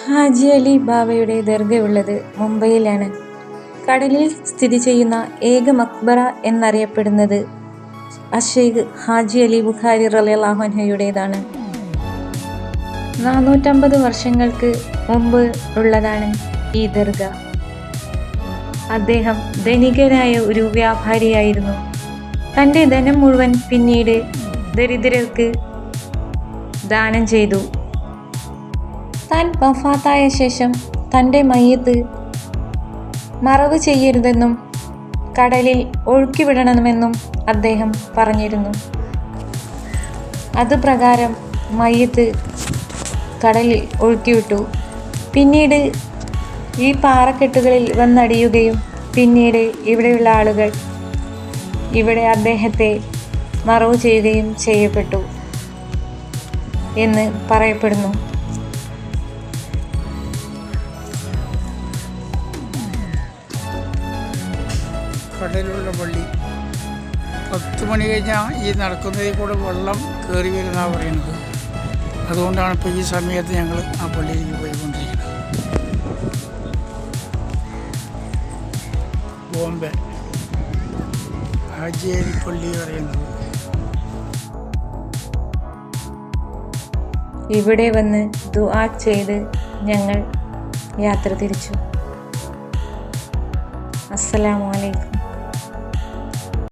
ഹാജി അലി ബാവയുടെ ദർഗയുള്ളത് മുംബൈയിലാണ്. കടലിൽ സ്ഥിതി ചെയ്യുന്ന ഏക മക്ബറ എന്നറിയപ്പെടുന്നത് അഷെയ്ഖ് ഹാജി അലി ബുഖാരി റളിയല്ലാഹു അൻഹുയുടേതാണ്. 450 വർഷങ്ങൾക്ക് മുമ്പ് ഉള്ളതാണ് ഈ ദർഗ. അദ്ദേഹം ധനികനായ ഒരു വ്യാപാരിയായിരുന്നു. തൻ്റെ ധനം മുഴുവൻ പിന്നീട് ദരിദ്രർക്ക് ദാനം ചെയ്തു. താൻ വഫാത്തായ ശേഷം തൻ്റെ മയ്യിത്ത് മറവ് ചെയ്യരുതെന്നും കടലിൽ ഒഴുക്കിവിടണമെന്നും അദ്ദേഹം പറഞ്ഞിരുന്നു. അതുപ്രകാരം മയ്യിത്ത് കടലിൽ ഒഴുക്കിവിട്ടു. പിന്നീട് ഈ പാറക്കെട്ടുകളിൽ വന്നടിയുകയും പിന്നീട് ഇവിടെയുള്ള ആളുകൾ ഇവിടെ അദ്ദേഹത്തെ മറവ് ചെയ്യുകയും ചെയ്യപ്പെട്ടു എന്ന് പറയപ്പെടുന്നു. കടലുള്ള പള്ളി 10 മണി കഴിഞ്ഞാൽ ഈ നടക്കുന്നതിൽ കൂടെ വെള്ളം കയറി വരുന്നതാണ് പറയുന്നത്. അതുകൊണ്ടാണ് ഇപ്പോൾ ഈ സമയത്ത് ഞങ്ങൾ ആ പള്ളിയിലേക്ക് പോയിക്കൊണ്ടിരിക്കുന്നത്. ബോംബെ ഹാജി അലി പള്ളി പറയുന്നത്. ഇവിടെ വന്ന് ദുആ ചെയ്ത് ഞങ്ങൾ യാത്ര തിരിച്ചു. അസ്സലാമു അലൈക്കും.